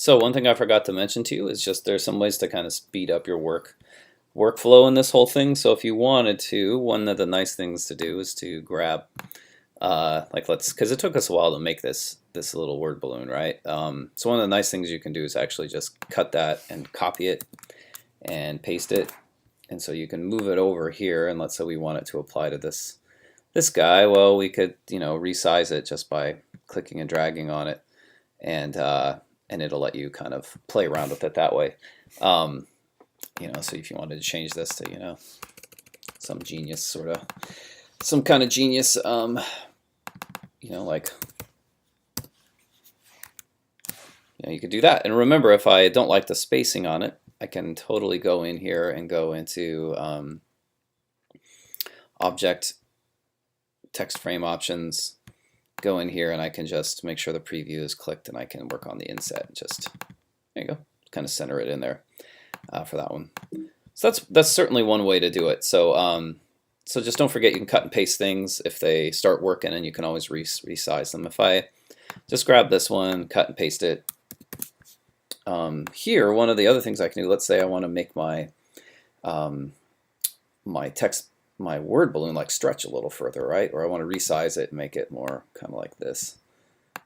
So one thing I forgot to mention to you is just there's some ways to kind of speed up your workflow in this whole thing. So if you wanted to, one of the nice things to do is to grab like because it took us a while to make this little word balloon, right? So one of the nice things you can do is actually just cut that and copy it and paste it, and so you can move it over here. And let's say we want it to apply to this guy. Well, we could resize it just by clicking and dragging on it, and it'll let you kind of play around with it that way. So if you wanted to change this to some genius some kind of genius like you could do that. And remember, if I don't like the spacing on it, I can totally go in here and go into object text frame options, go in here, and I can just make sure the preview is clicked, and I can work on the inset. Just there you go, kind of center it in there for that one. So that's certainly one way to do it. So so just don't forget, you can cut and paste things if they start working, and you can always resize them. If I just grab this one, cut and paste it here, one of the other things I can do, let's say I want to make my my word balloon like stretch a little further, right? Or I want to resize it and make it more kind of like this.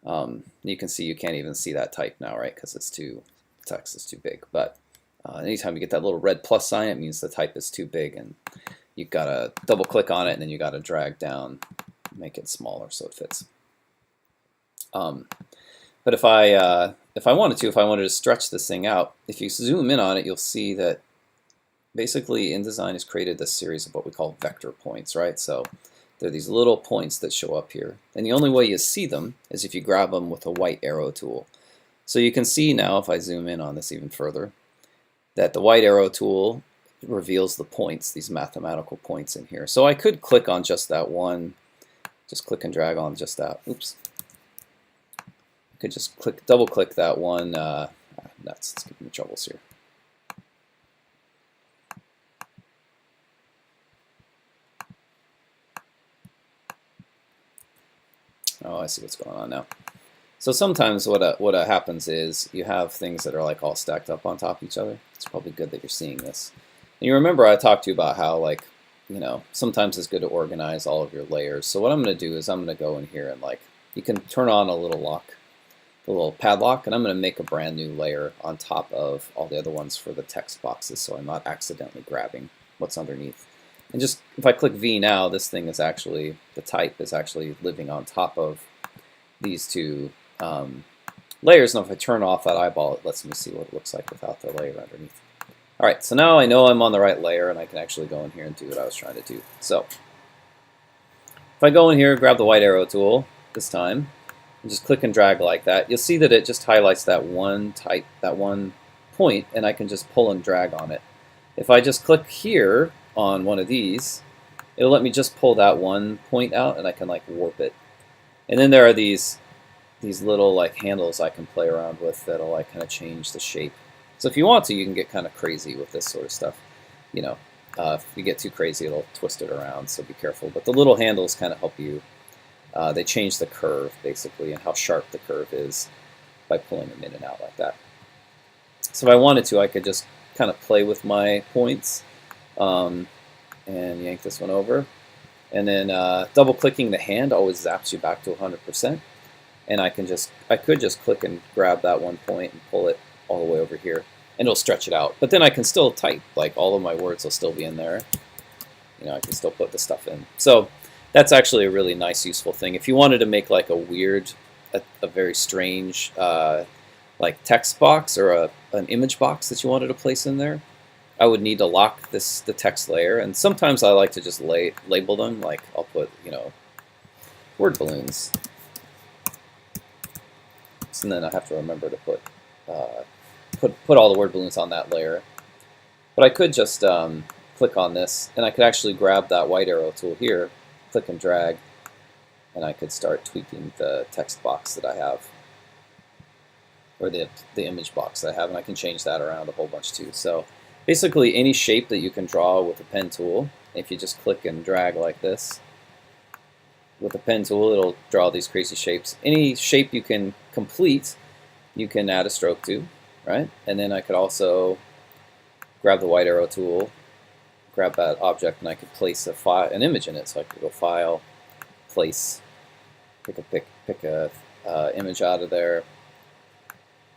You can see you can't even see that type now, right? Because the text is too big. But anytime you get that little red plus sign, it means the type is too big, and you've got to double click on it, and then you got to drag down, make it smaller so it fits. But if I wanted to stretch this thing out, if you zoom in on it, you'll see that basically InDesign has created this series of what we call vector points, right? So they're these little points that show up here, and the only way you see them is if you grab them with a white arrow tool. So you can see now, if I zoom in on this even further, that the white arrow tool reveals the points, these mathematical points in here. So I could click on just that one, just click and drag on just that. Oops. I could just double click that one. It's giving me troubles here. Oh, I see what's going on now. So sometimes what happens is you have things that are like all stacked up on top of each other. It's probably good that you're seeing this. And you remember I talked to you about how sometimes it's good to organize all of your layers. So what I'm going to do is I'm going to go in here and you can turn on a little lock, a little padlock, and I'm going to make a brand new layer on top of all the other ones for the text boxes, so I'm not accidentally grabbing what's underneath. And just if I click V now, this thing is actually, the type is actually living on top of these two layers. And if I turn off that eyeball, it lets me see what it looks like without the layer underneath. All right, so now I know I'm on the right layer, and I can actually go in here and do what I was trying to do. So if I go in here, grab the white arrow tool this time, and just click and drag like that, you'll see that it just highlights that one type, that one point, and I can just pull and drag on it. If I just click here on one of these, it'll let me just pull that one point out, and I can warp it. And then there are these little handles I can play around with that'll kind of change the shape. So if you want to, you can get kind of crazy with this sort of stuff. If you get too crazy, it'll twist it around, so be careful. But the little handles kind of help you. They change the curve, basically, and how sharp the curve is by pulling them in and out like that. So if I wanted to, I could just kind of play with my points and yank this one over. And then double-clicking the hand always zaps you back to 100%. And I could just click and grab that one point and pull it all the way over here, and it'll stretch it out. But then I can still type, all of my words will still be in there. I can still put the stuff in. So that's actually a really nice, useful thing. If you wanted to make a weird, a very strange, text box or an image box that you wanted to place in there, I would need to lock the text layer. And sometimes I like to just label them. I'll put, word balloons. And then I have to remember to put all the word balloons on that layer. But I could just click on this, and I could actually grab that white arrow tool here, click and drag, and I could start tweaking the text box that I have, or the image box that I have, and I can change that around a whole bunch too. So basically any shape that you can draw with a pen tool, if you just click and drag like this, with a pen tool, it'll draw these crazy shapes. Any shape you can complete you can add a stroke to, right? And then I could also grab the white arrow tool, grab that object, and I could place an image in it. So I could go File, Place, pick a image out of there,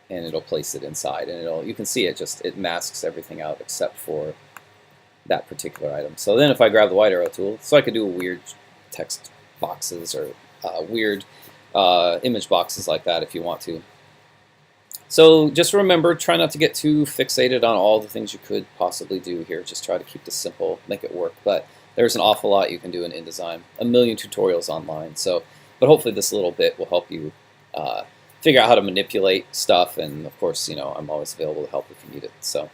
and it'll place it inside. And you can see it masks everything out except for that particular item. So then if I grab the white arrow tool, so I could do weird text boxes or weird image boxes like that if you want to. So just remember, try not to get too fixated on all the things you could possibly do here. Just try to keep this simple, make it work. But there's an awful lot you can do in InDesign. A million tutorials online. But hopefully this little bit will help you figure out how to manipulate stuff. And of course, I'm always available to help if you need it. So.